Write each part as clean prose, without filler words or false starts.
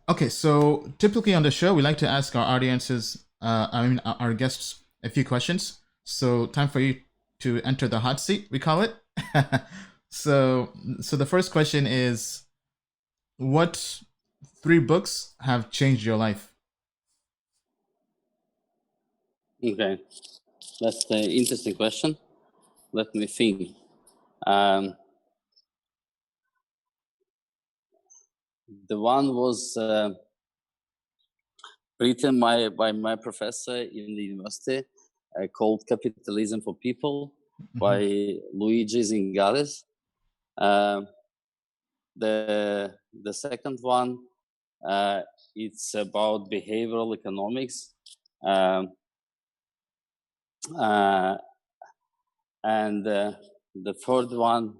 Okay, so typically on the show, we like to ask our audiences, our guests, a few questions. So time for you to enter the hot seat, we call it. so, so the first question is, what three books have changed your life? Okay, that's an interesting question. Let me think. Um, the one was written by my professor in the university called Capitalism for People by Luigi Zingales. Um, the second one, it's about behavioral economics. Um, uh, and the third one,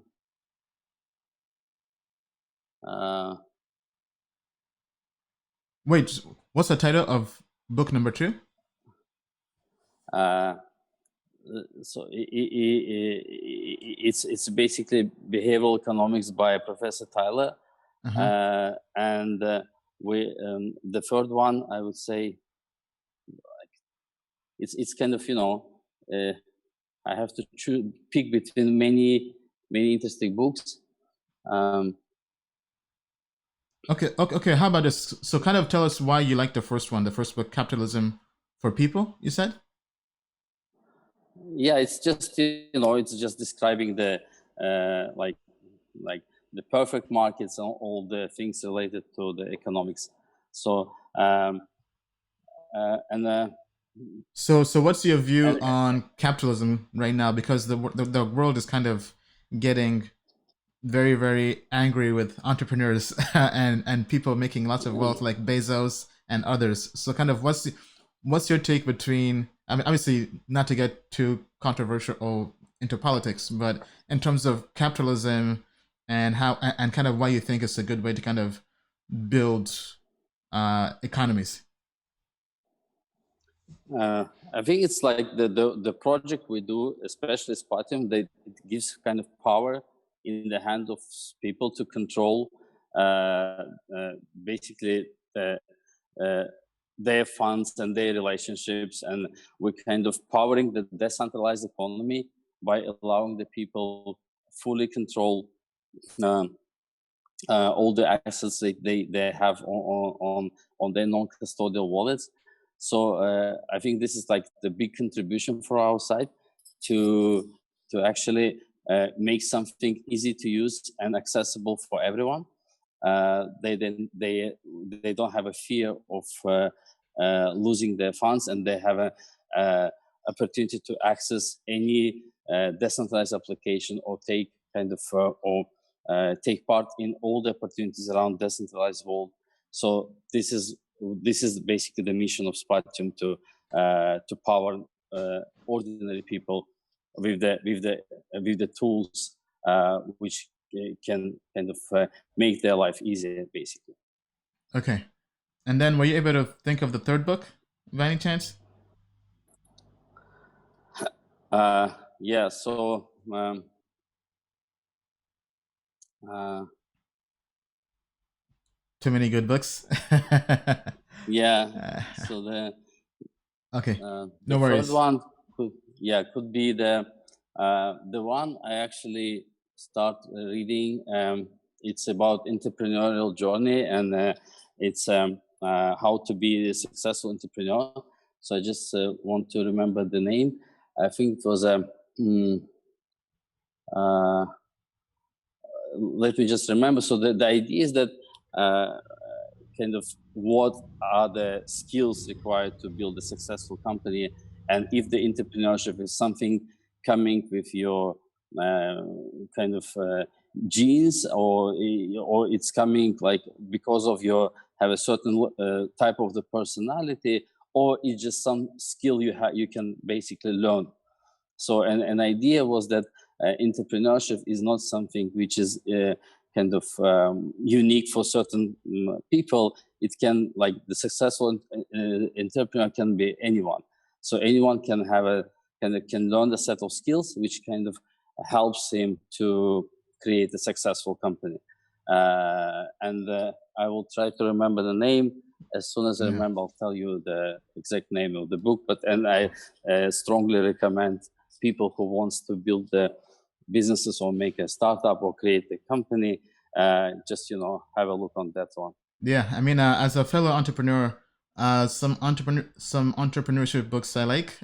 uh, Wait, what's the title of book number two? uh, so it's basically behavioral economics by Professor Tyler, and the third one I would say it's kind of I have to pick between many interesting books. Um, Okay. How about this? So, kind of tell us why you like the first one, the first book, Capitalism for People. You said. yeah, it's just it's just describing the like the perfect markets and all the things related to the economics. So and So what's your view on capitalism right now? Because the world is kind of getting very, very angry with entrepreneurs and people making lots of wealth like Bezos and others. So kind of what's your take between, I mean, obviously not to get too controversial or into politics, but in terms of capitalism and how and kind of why you think it's a good way to kind of build economies. I think it's like the project we do, especially Spatium, it gives kind of power in the hand of people to control basically their funds and their relationships, and we're kind of powering the decentralized economy by allowing the people fully control um, all the assets they have on their non-custodial wallets. So I think this is like the big contribution for our side to actually make something easy to use and accessible for everyone. They don't have a fear of losing their funds, and they have a opportunity to access any decentralized application or take kind of take part in all the opportunities around decentralized world. So this is basically the mission of Spatium to power ordinary people with the tools which can kind of make their life easier, basically. Okay. And then were you able to think of the third book by any chance? Yeah. So uh, Too many good books. yeah. Uh, So okay. the No third worries. one could be the one I actually start reading. It's about entrepreneurial journey, and it's how to be a successful entrepreneur. So I just want to remember the name. I think it was uh, let me just remember. So the idea is that kind of what are the skills required to build a successful company, and if the entrepreneurship is something coming with your kind of genes, or it's coming like because of your have a certain type of the personality, or it's just some skill you can basically learn. So an idea was that entrepreneurship is not something which is kind of unique for certain people. It can, like, the successful entrepreneur can be anyone. So anyone can have can learn a set of skills which kind of helps him to create a successful company. and I will try to remember the name. As soon as I remember, I'll tell you the exact name of the book. And I strongly recommend people who wants to build the businesses or make a startup or create a company, just have a look on that one. Yeah, I mean, as a fellow entrepreneur, some entrepreneurship books I like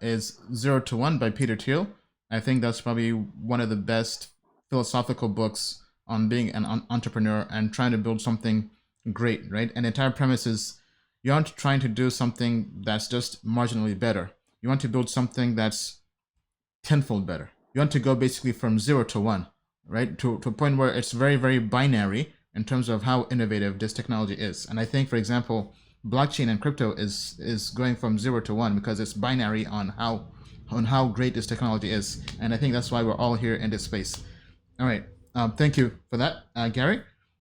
is 0 to 1 by Peter Thiel. I think that's probably one of the best philosophical books on being an entrepreneur and trying to build something great, right? And the entire premise is you aren't trying to do something that's just marginally better. You want to build something that's tenfold better. You want to go basically from 0 to 1, right? To a point where it's very, very binary in terms of how innovative this technology is. And I think, for example, blockchain and crypto is going from 0 to 1 because it's binary on how great this technology is. And I think that's why we're all here in this space. All right. Thank you for that, Gary.